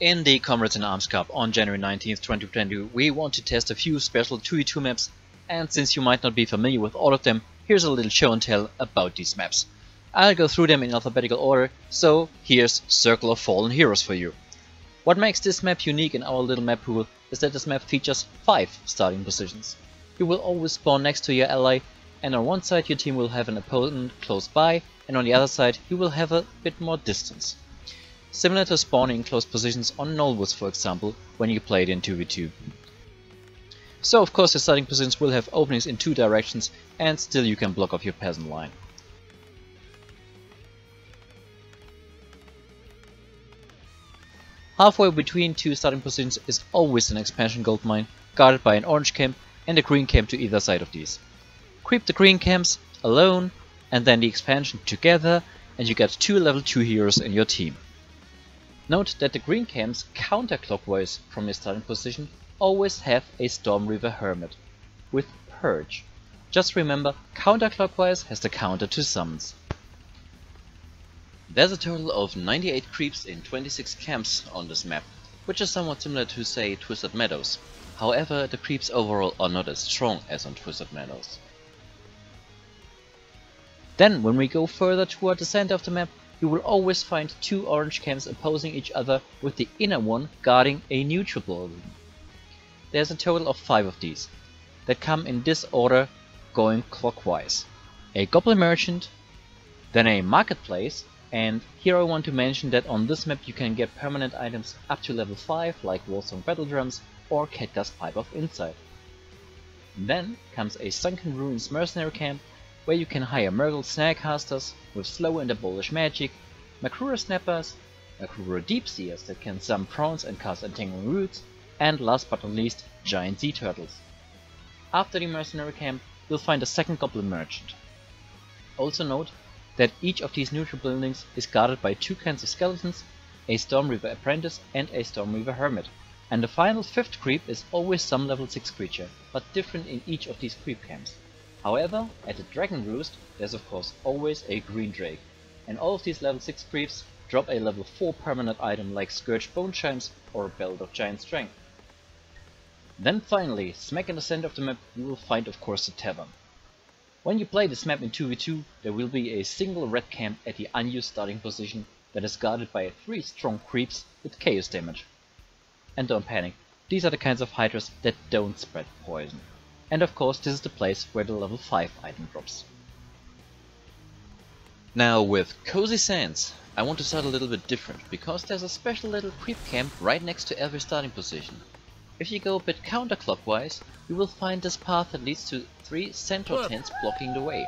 In the Comrades in Arms Cup on January 19th, 2020, we want to test a few special 2v2 maps, and since you might not be familiar with all of them, here's a little show and tell about these maps. I'll go through them in alphabetical order, so here's Circle of Fallen Heroes for you. What makes this map unique in our little map pool is that this map features 5 starting positions. You will always spawn next to your ally, and on one side your team will have an opponent close by, and on the other side you will have a bit more distance. Similar to spawning in close positions on Nullwoods, for example, when you play it in 2v2. So of course your starting positions will have openings in 2 directions, and still you can block off your peasant line. Halfway between 2 starting positions is always an expansion gold mine, guarded by an orange camp and a green camp to either side of these. Creep the green camps alone and then the expansion together, and you get 2 level 2 heroes in your team. Note that the green camps counterclockwise from your starting position always have a Storm Reaver Hermit with Purge. Just remember, counterclockwise has the counter to summons. There's a total of 98 creeps in 26 camps on this map, which is somewhat similar to, say, Twisted Meadows. However, the creeps overall are not as strong as on Twisted Meadows. Then, when we go further toward the center of the map, you will always find 2 orange camps opposing each other, with the inner one guarding a neutral building. There's a total of 5 of these, that come in this order going clockwise. A Goblin Merchant, then a Marketplace, and here I want to mention that on this map you can get permanent items up to level 5 like Warsong Battle Drums or Catgut's Pipe of Insight. Then comes a Sunken Ruins Mercenary Camp, where you can hire Murgle Snagcasters with slow and abolish magic, Makrura Snappers, Makrura Deepseers that can summon prawns and cast Entangling Roots, and last but not least, Giant Sea Turtles. After the Mercenary Camp, you'll find a second Goblin Merchant. Also note that each of these neutral buildings is guarded by 2 kinds of skeletons, a Storm Reaver Apprentice and a Storm Reaver Hermit, and the final 5th creep is always some level 6 creature, but different in each of these creep camps. However, at the Dragon Roost, there's of course always a Green Drake, and all of these level 6 creeps drop a level 4 permanent item like Scourged Bone Chimes or a Belt of Giant Strength. Then finally, smack in the center of the map, you will find of course the Tavern. When you play this map in 2v2, there will be a single red camp at the unused starting position that is guarded by 3 strong creeps with chaos damage. And don't panic, these are the kinds of hydras that don't spread poison. And of course this is the place where the level 5 item drops. Now with Cozy Sands, I want to start a little bit different, because there's a special little creep camp right next to every starting position. If you go a bit counterclockwise, you will find this path that leads to 3 centaur tents blocking the way.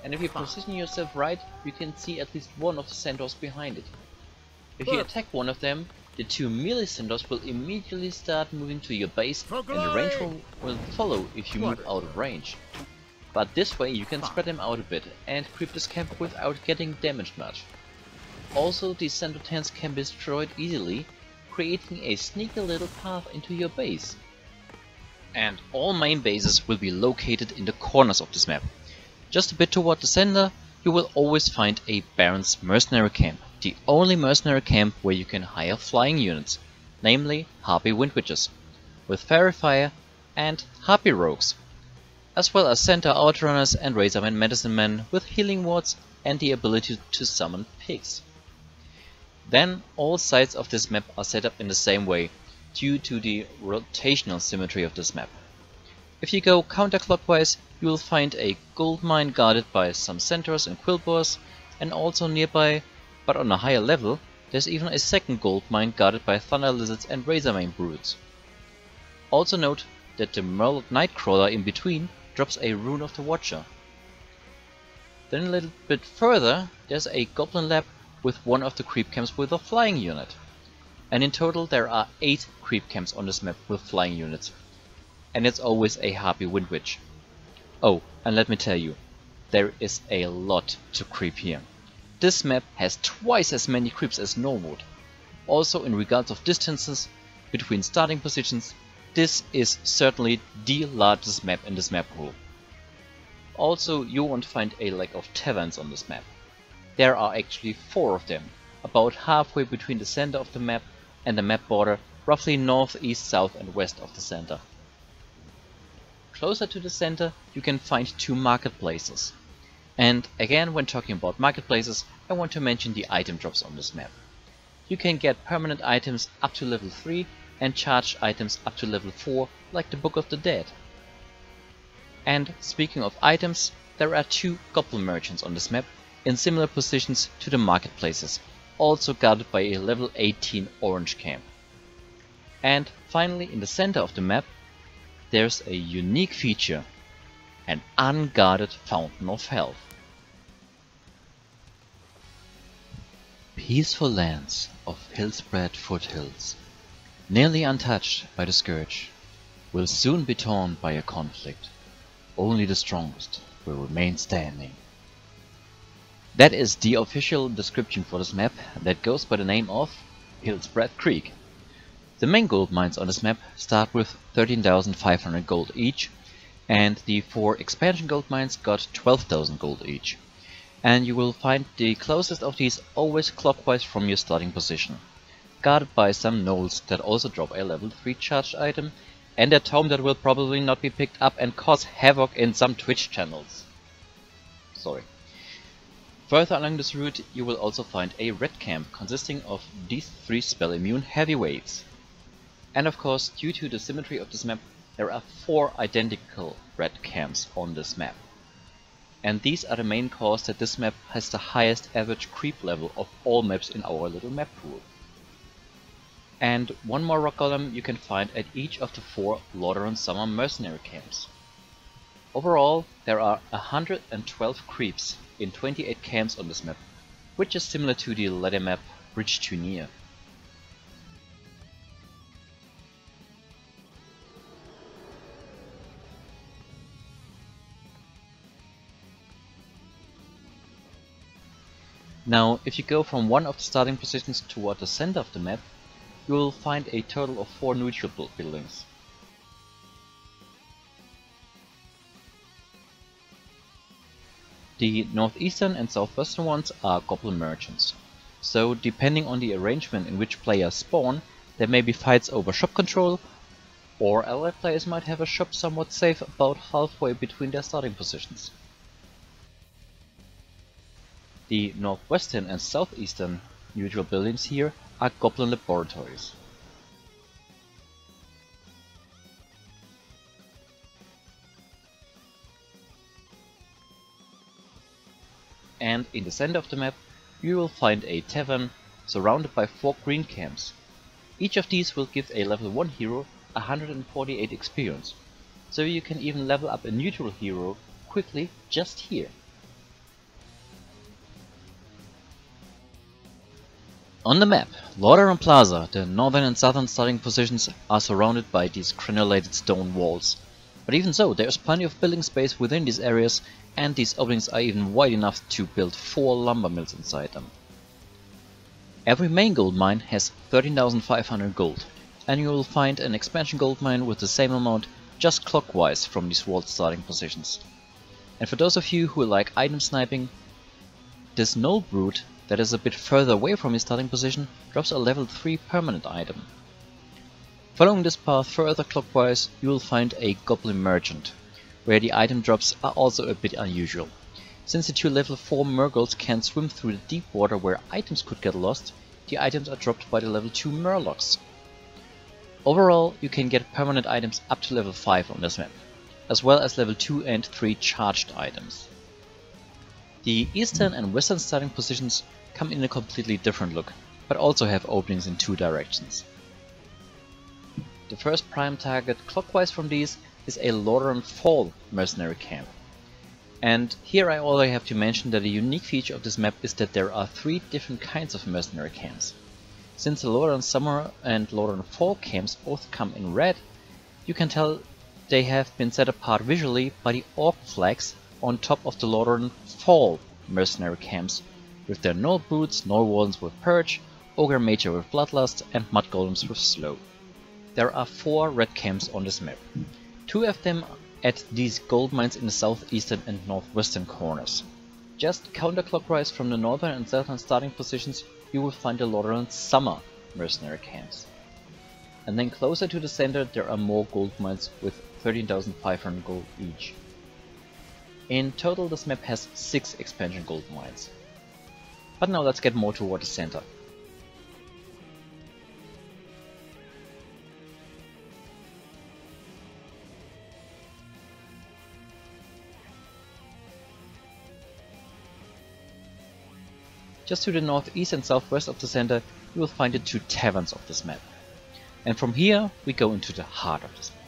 And if you position yourself right, you can see at least one of the centaurs behind it. If you attack one of them, the 2 melee centaurs will immediately start moving to your base, and the range will follow if you move out of range. But this way you can spread them out a bit and creep this camp without getting damaged much. Also, these centaur tents can be destroyed easily, creating a sneaky little path into your base. And all main bases will be located in the corners of this map. Just a bit toward the center, you will always find a Baron's Mercenary Camp, the only mercenary camp where you can hire flying units, namely Harpy Windwitches, with Fairy Fire and Harpy Rogues, as well as Centaur Outrunners and Razorman Medicine Men with healing wards and the ability to summon pigs. Then all sides of this map are set up in the same way, due to the rotational symmetry of this map. If you go counterclockwise, you will find a gold mine guarded by some centaurs and quillboars, and also nearby, but on a higher level, there's even a second gold mine guarded by thunder lizards and razormane broods. Also note that the Murloc Nightcrawler in between drops a Rune of the Watcher. Then a little bit further, there's a Goblin Lab with one of the creep camps with a flying unit. And in total there are 8 creep camps on this map with flying units. And it's always a Harpy Windwitch. Oh, and let me tell you, there is a lot to creep here. This map has twice as many creeps as Norwood. Also in regards of distances between starting positions, this is certainly the largest map in this map pool. Also, you won't find a lack of taverns on this map. There are actually 4 of them, about halfway between the center of the map and the map border roughly north, east, south and west of the center. Closer to the center you can find two marketplaces. And again, when talking about marketplaces, I want to mention the item drops on this map. You can get permanent items up to level 3 and charged items up to level 4, like the Book of the Dead. And speaking of items, there are two goblin merchants on this map in similar positions to the marketplaces, also guarded by a level 18 orange camp. And finally, in the center of the map, there's a unique feature, an unguarded fountain of health. Peaceful lands of hill-spread foothills, nearly untouched by the scourge, will soon be torn by a conflict. Only the strongest will remain standing. That is the official description for this map that goes by the name of Hillspread Creek. The main gold mines on this map start with 13,500 gold each, and the 4 expansion gold mines got 12,000 gold each. And you will find the closest of these always clockwise from your starting position, guarded by some gnolls that also drop a level 3 charged item, and a tome that will probably not be picked up and cause havoc in some Twitch channels. Sorry. Further along this route you will also find a red camp consisting of these 3 spell immune heavyweights. And of course, due to the symmetry of this map, there are 4 identical red camps on this map. And these are the main cause that this map has the highest average creep level of all maps in our little map pool. And one more rock golem you can find at each of the 4 Lordaeron Summer mercenary camps. Overall, there are 112 creeps in 28 camps on this map, which is similar to the ladder map Bridge Too Near. Now, if you go from one of the starting positions toward the center of the map, you will find a total of 4 neutral buildings. The northeastern and southwestern ones are goblin merchants, so depending on the arrangement in which players spawn, there may be fights over shop control, or allied players might have a shop somewhat safe about halfway between their starting positions. The northwestern and southeastern neutral buildings here are goblin laboratories. And in the center of the map you will find a tavern surrounded by 4 green camps. Each of these will give a level 1 hero 148 experience, so you can even level up a neutral hero quickly just here. On the map, Lordaeron Plaza, the northern and southern starting positions are surrounded by these granulated stone walls. But even so, there is plenty of building space within these areas, and these openings are even wide enough to build 4 lumber mills inside them. Every main gold mine has 13,500 gold, and you will find an expansion gold mine with the same amount just clockwise from these walled starting positions. And for those of you who like item sniping, this Gnoll Brute that is a bit further away from his starting position drops a level 3 permanent item. Following this path further clockwise you will find a Goblin Merchant, where the item drops are also a bit unusual. Since the 2 level 4 Murgles can swim through the deep water where items could get lost, the items are dropped by the level 2 Murlocs. Overall you can get permanent items up to level 5 on this map, as well as level 2 and 3 charged items. The eastern and western starting positions come in a completely different look, but also have openings in 2 directions. The first prime target clockwise from these is a Lordaeron Fall mercenary camp. And here I already have to mention that a unique feature of this map is that there are 3 different kinds of mercenary camps. Since the Lordaeron Summer and Lordaeron Fall camps both come in red, you can tell they have been set apart visually by the orc flags on top of the Lordaeron Fall mercenary camps, with their Gnoll Brutes, Gnoll Wardens with Purge, Ogre Major with Bloodlust, and Mud Golems with Slow. There are 4 red camps on this map, 2 of them at these gold mines in the southeastern and northwestern corners. Just counterclockwise from the northern and southern starting positions you will find the Lordaeron Summer mercenary camps. And then closer to the center there are more gold mines with 13,500 gold each. In total this map has 6 expansion gold mines. But now let's get more toward the center. Just to the northeast and southwest of the center you will find the 2 taverns of this map. And from here we go into the heart of this map.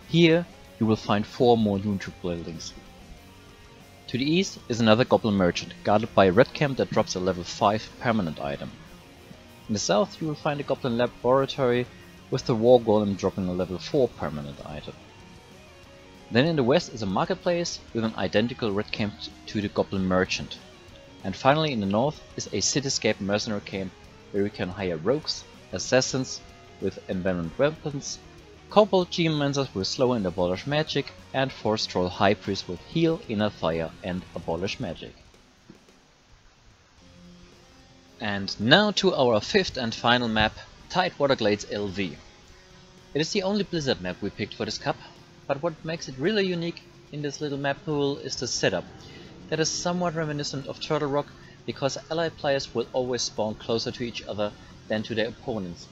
Here you will find 4 more neutral buildings. To the east is another goblin merchant, guarded by a red camp that drops a level 5 permanent item. In the south you will find a goblin laboratory with the war golem dropping a level 4 permanent item. Then in the west is a marketplace with an identical red camp to the goblin merchant. And finally in the north is a cityscape mercenary camp where you can hire rogues, assassins with embed weapons, kobold geomancers with slow and abolish magic, and forest troll high priest with heal, inner fire and abolish magic. And now to our 5th and final map, Tidewater Glades LV. It is the only Blizzard map we picked for this cup, but what makes it really unique in this little map pool is the setup. That is somewhat reminiscent of Turtle Rock because allied players will always spawn closer to each other than to their opponents,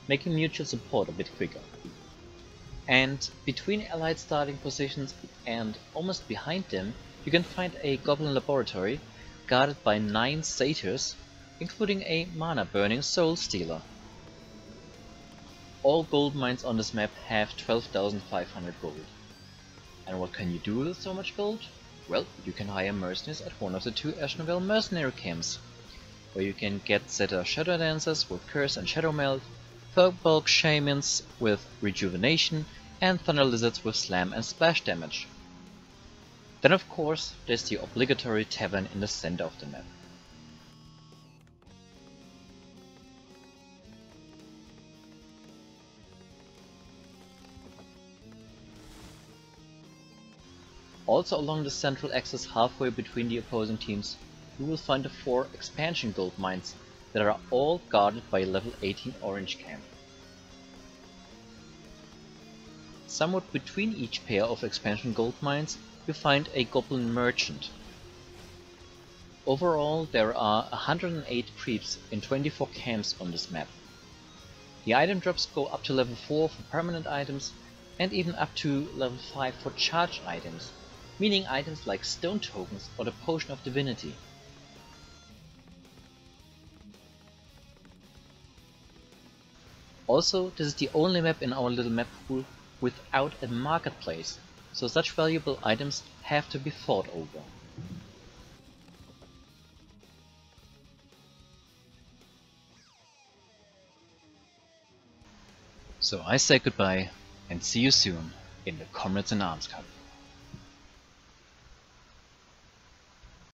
making mutual support a bit quicker. And between allied starting positions and almost behind them you can find a goblin laboratory guarded by 9 satyrs, including a mana burning soul stealer. All gold mines on this map have 12,500 gold. And what can you do with so much gold? Well, you can hire mercenaries at one of the 2 Ashnevale mercenary camps, where you can get Zeta Shadow Dancers with Curse and Shadow Melt, Firbolg Shamans with Rejuvenation, and Thunder Lizards with Slam and Splash damage. Then of course there's the obligatory tavern in the center of the map. Also along the central axis halfway between the opposing teams you will find the 4 expansion gold mines that are all guarded by a level 18 orange camp. Somewhat between each pair of expansion gold mines you find a goblin merchant. Overall there are 108 creeps in 24 camps on this map. The item drops go up to level 4 for permanent items and even up to level 5 for charge items, meaning items like stone tokens or the potion of divinity. Also, this is the only map in our little map pool without a marketplace, so such valuable items have to be fought over. So I say goodbye and see you soon in the Comrades in Arms Cup.